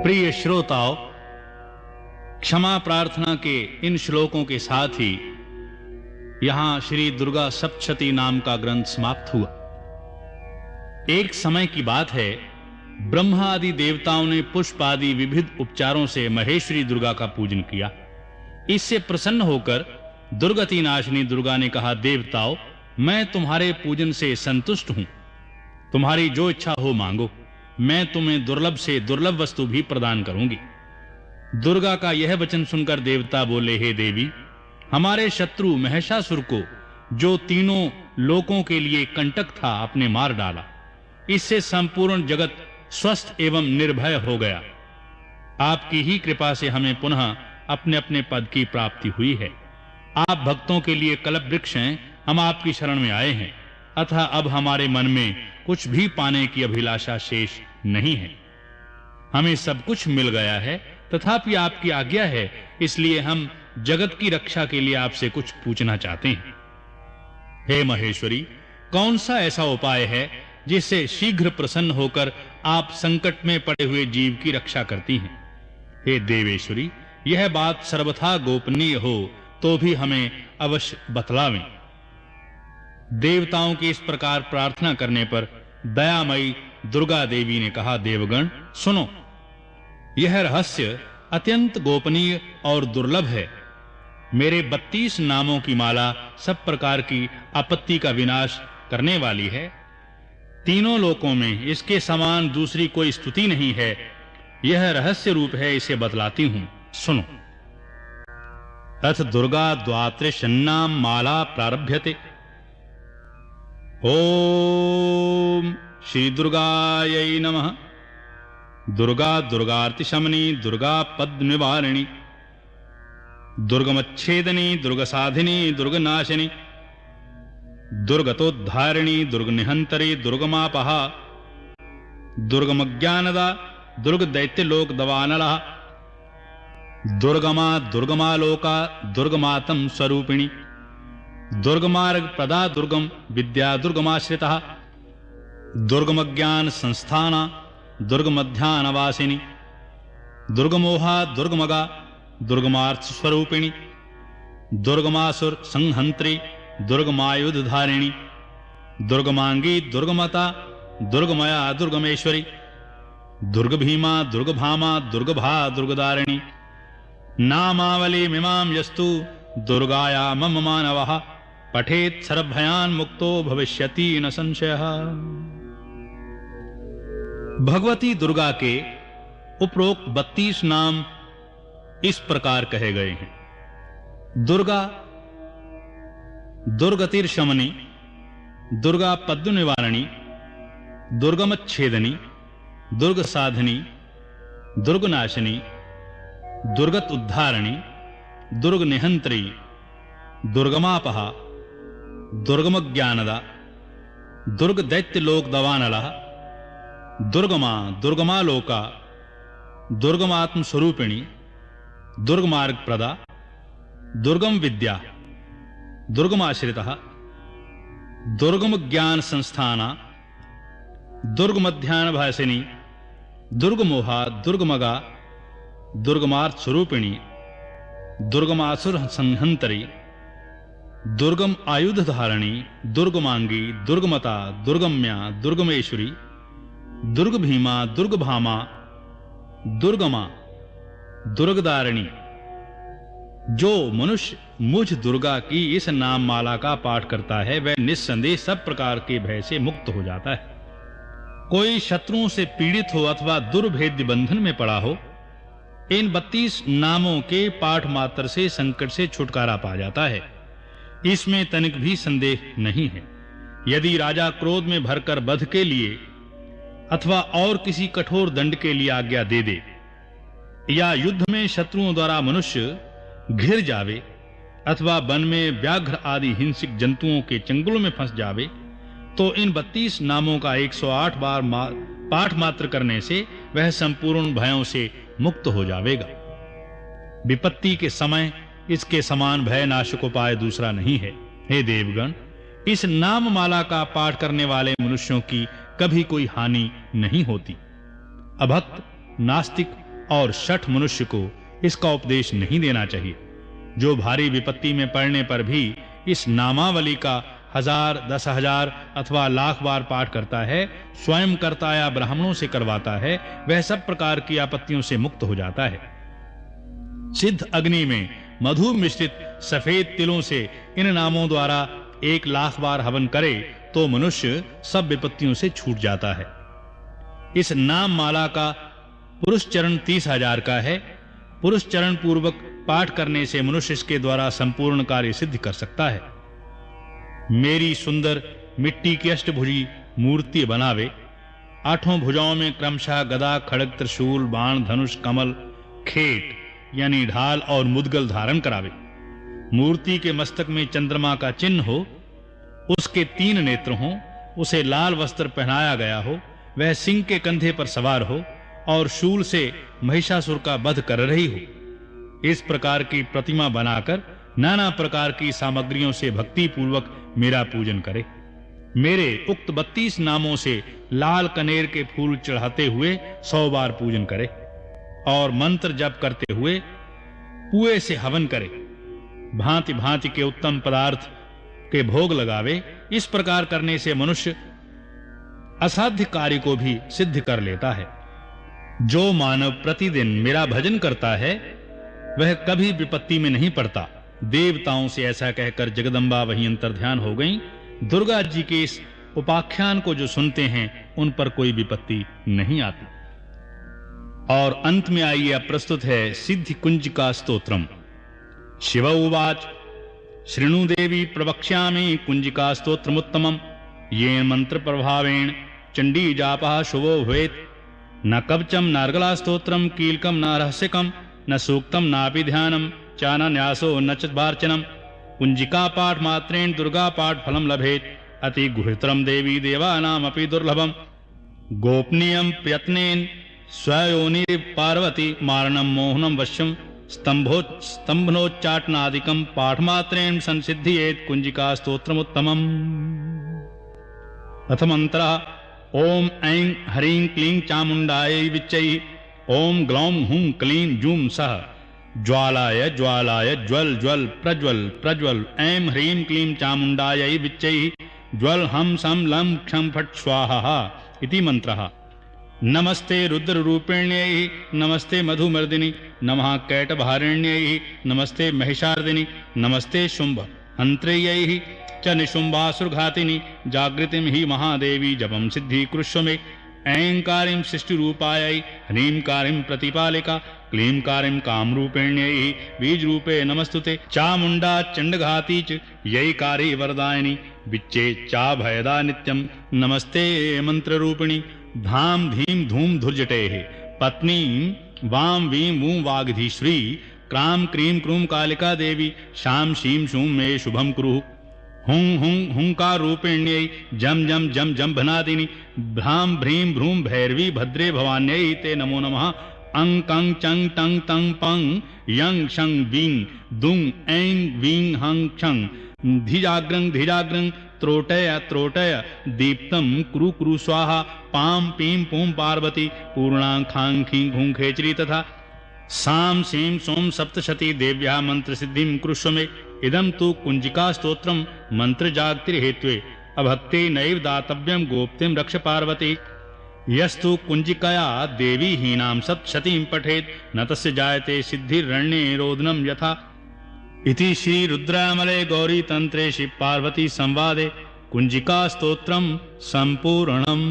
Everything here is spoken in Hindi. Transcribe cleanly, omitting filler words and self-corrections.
प्रिय श्रोताओं, क्षमा प्रार्थना के इन श्लोकों के साथ ही यहां श्री दुर्गा सप्तशती नाम का ग्रंथ समाप्त हुआ। एक समय की बात है, ब्रह्मा आदि देवताओं ने पुष्प आदि विविध उपचारों से महेश्वरी दुर्गा का पूजन किया। इससे प्रसन्न होकर दुर्गति नाशिनी दुर्गा ने कहा, देवताओं, मैं तुम्हारे पूजन से संतुष्ट हूं। तुम्हारी जो इच्छा हो मांगो, मैं तुम्हें दुर्लभ से दुर्लभ वस्तु भी प्रदान करूंगी। दुर्गा का यह वचन सुनकर देवता बोले, हे देवी, हमारे शत्रु महिषासुर को, जो तीनों लोकों के लिए कंटक था, आपने मार डाला। इससे संपूर्ण जगत स्वस्थ एवं निर्भय हो गया। आपकी ही कृपा से हमें पुनः अपने अपने पद की प्राप्ति हुई है। आप भक्तों के लिए कल्प वृक्ष हैं। हम आपकी शरण में आए हैं, अतः अब हमारे मन में कुछ भी पाने की अभिलाषा शेष नहीं है। हमें सब कुछ मिल गया है, तथापि आपकी आज्ञा है, इसलिए हम जगत की रक्षा के लिए आपसे कुछ पूछना चाहते हैं। हे महेश्वरी, कौन सा ऐसा उपाय है जिससे शीघ्र प्रसन्न होकर आप संकट में पड़े हुए जीव की रक्षा करती हैं? हे देवेश्वरी, यह बात सर्वथा गोपनीय हो तो भी हमें अवश्य बतलावें। देवताओं की इस प्रकार प्रार्थना करने पर दयामयी दुर्गा देवी ने कहा, देवगण सुनो, यह रहस्य अत्यंत गोपनीय और दुर्लभ है। मेरे 32 नामों की माला सब प्रकार की आपत्ति का विनाश करने वाली है। तीनों लोकों में इसके समान दूसरी कोई स्तुति नहीं है। यह रहस्य रूप है, इसे बतलाती हूं, सुनो। अथ दुर्गा द्वात्रिशन्नाम माला प्रारभ्यते। ओम श्री दुर्गायै नमः। दुर्गा दुर्गार्तिशमनी, दुर्गा पद्मनिवारिणी, दुर्गमच्छेदनी, दुर्गसाधिनी, दुर्गनाशिनी, दुर्गतोद्धारिणी, दुर्गनिहंतरी, दुर्गमापहा, दुर्गमज्ञानदा, दुर्गदैत्यलोकदवानलः, दुर्गमा दुर्गमालोका, दुर्गमातम स्वरूपिणी, दुर्गमार्ग प्रदा, दुर्गम विद्या, दुर्गमाश्रितः, दुर्गमज्ञान संस्थाना, दुर्गमध्यानवासिनी, दुर्गमोहा, दुर्गमगा, दुर्गमार्थ स्वरूपिणी, दुर्गमासुर संहंत्री, दुर्गमायुधधारिणी, दुर्गमांगी, दुर्गमता, दुर्गमया, दुर्गमेश्वरी, दुर्गभीमा, दुर्गभामा, दुर्गभा, दुर्गदारिणी, नामावली मिमां यस्तु दुर्गाया मम मानवः पठेत् सर्वभयान् मुक्तो भविष्यति न संशयः। भगवती दुर्गा के उपरोक्त 32 नाम इस प्रकार कहे गए हैं। दुर्गा दुर्गतिर्शमनी, दुर्गा पद्मनिवारिणी, दुर्गमच्छेदनी, दुर्गसाधिनी, दुर्गनाशिनी, दुर्गत उद्धारिणी, दुर्गनिहंत्री, दुर्गमापहा, दुर्गमज्ञानदा, दुर्गदैत्यलोकदवानलः, दुर्गमा दुर्गमालोका, दुर्गमात्मस्वरूपिणी, दुर्गमार्गप्रदा, दुर्गम विद्या, दुर्गमाश्रितः, दुर्गमज्ञान संस्थाना, दुर्गमध्यानभासिनी, दुर्गमोहा, दुर्गमगा, दुर्गमार्थ स्वरूपिणी, दुर्गमासुर संहंतरी, दुर्गम आयुधधारिणी, दुर्गमांगी, दुर्गमता, दुर्गम्या, दुर्गमेश्वरी, दुर्गभीमा, दुर्गभामा, दुर्गमा, दुर्गदारिणी। जो मनुष्य मुझ दुर्गा की इस नाम माला का पाठ करता है, वह निस्संदेह सब प्रकार के भय से मुक्त हो जाता है। कोई शत्रुओं से पीड़ित हो अथवा दुर्भेद्य बंधन में पड़ा हो, इन 32 नामों के पाठ मात्र से संकट से छुटकारा पा जाता है। इसमें तनिक भी संदेह नहीं है। यदि राजा क्रोध में भरकर वध के लिए अथवा और किसी कठोर दंड के लिए आज्ञा दे दे, या युद्ध में शत्रुओं द्वारा मनुष्य घिर जावे, अथवा वन में व्याघ्र आदि हिंसक जंतुओं के चंगुल में फंस जावे, तो इन 32 नामों का 108 बार पाठ मात्र करने से वह संपूर्ण भयों से मुक्त हो जावेगा। विपत्ति के समय इसके समान भय नाशक उपाय दूसरा नहीं है। हे देवगण, इस नाम माला का पाठ करने वाले मनुष्यों की कभी कोई हानि नहीं होती। अभक्त, नास्तिक और शठ मनुष्य को इसका उपदेश नहीं देना चाहिए। जो भारी विपत्ति में पड़ने पर भी इस नामावली का 1000, 10,000 अथवा लाख बार पाठ करता है, स्वयं करता या ब्राह्मणों से करवाता है, वह सब प्रकार की आपत्तियों से मुक्त हो जाता है। सिद्ध अग्नि में मधु मिश्रित सफेद तिलों से इन नामों द्वारा 1,00,000 बार हवन करे तो मनुष्य सब विपत्तियों से छूट जाता है। इस नाम माला का पुरुष चरण 30,000 का है। पुरुष चरण पूर्वक पाठ करने से मनुष्य इसके द्वारा संपूर्ण कार्य सिद्ध कर सकता है। मेरी सुंदर मिट्टी की अष्टभुजी मूर्ति बनावे, 8 भुजाओं में क्रमशः गदा, खड्ग, त्रिशूल, बाण, धनुष, कमल, खेट यानी ढाल और मुद्गल धारण करावे। मूर्ति के मस्तक में चंद्रमा का चिन्ह हो, उसके 3 नेत्र हों, उसे लाल वस्त्र पहनाया गया हो, वह सिंह के कंधे पर सवार हो और शूल से महिषासुर का वध कर रही हो। इस प्रकार की प्रतिमा बनाकर नाना प्रकार की सामग्रियों से भक्ति पूर्वक मेरा पूजन करे। मेरे उक्त 32 नामों से लाल कनेर के फूल चढ़ाते हुए 100 बार पूजन करे और मंत्र जप करते हुए पुए से हवन करे। भांति भांति के उत्तम पदार्थ के भोग लगावे। इस प्रकार करने से मनुष्य असाध्य कार्य को भी सिद्ध कर लेता है। जो मानव प्रतिदिन मेरा भजन करता है वह कभी विपत्ति में नहीं पड़ता। देवताओं से ऐसा कहकर जगदम्बा वहीं अंतर्ध्यान हो गईं। दुर्गा जी के इस उपाख्यान को जो सुनते हैं उन पर कोई विपत्ति नहीं आती। और अंत में आइए अब प्रस्तुत है सिद्धि कुंजिका स्तोत्रम। शिव उवाच शृणु देवी प्रवक्ष्यामि कुंजिका स्तोत्रमुत्तमम् येन मंत्र प्रभावेण चंडी जापः शुभो भवेत्। न कवचम नार्गला स्तोत्रम कीलकम न रहस्यकम न सूक्तम नापि ध्यानम च न न्यासो न च वार्चनम। कुंजिका पाठ मात्रेण दुर्गा पाठ फलम लभेत अति गुहितरम देवी देवानामपि दुर्लभम। गोपनीयम प्रयत्नेन स्वयोनि पार्वती मारणम मोहनम वश्यम स्तंभनोच्चाटनादिकम पाठमात्रेण संसिद्धियेत कुंजिका स्तोत्रमुत्तमम्। प्रथमंतरः ओम ऐं ह्रीं क्लीं चामुंडायै विच्चै ओम ग्लौं हुं क्लीं जूं सः ज्वालाय ज्वालाय ज्वल ज्वल प्रज्वल प्रज्वल ऐं ह्रीं क्लीं चामुंडायै विच्चै ज्वल हम सम लं क्षं फट् स्वाहा इति मंत्रः। नमस्ते रुद्ररूपिण्यै नमस्ते मधुमर्दिनि नमः कैटभारिण्यै नमस्ते महिषार्दिनि नमस्ते शुंभ हंत्रेयै च निशुंभासुरघातिनि जागृतिं हि महादेवी जपं सिद्धि कुरुष्व मे। ऐंकारिं सृष्टिरूपायै ह्रींकारिं प्रतिपालिका क्लींकारिं कामरूपिण्यै बीजरूपे नमस्तुते। चामुंडा चंडघाती च यैकारी वरदायिनी विच्चे चाभयदा नित्यं नमस्ते मंत्ररूपिणी। धाम धीम धूम धुर्जटेः पत्नी वां वीं वूं वागधीश्वरी क्रां क्रीं क्रूं कालिका देवी शां शीं शूं मे शुभं कुरु। हुं हुं हुंकार रूपिण्यै जम जम जम जम भनादिनी भ्रां भ्रीं भ्रूं भैरवी भद्रे भवान्यै ते नमो नमः। अंग कंग चंग टंग तंग पंग यंग शंग वीं दुं ऐं वीं हंग क्षंग धिजाग्रं धिजाग्रं त्रोटय त्रोटय दीप्तं कुरु कुरु स्वाहा। पाम पीम पूम पार्वती पूर्णां खां खीं घूं खेचरी तथा साम सीम सोम सप्तशती देव्या मंत्र सिद्धिं कुरुष्व मे। इदं तु कुंजिका स्तोत्रम मंत्र जागतिर हेत्वे अभक्ते नैव दातव्यं गोप्तिं रक्ष पार्वती। यस्तु कुंजिकया देवी हीनां सप्तशतीं पठेत् न तस्य जायते सिद्धिरण्ये रोदनं यथा। इति श्री रुद्रामले गौरी तंत्रे शिव पार्वती संवादे कुंजिका स्तोत्रम संपूर्णम्।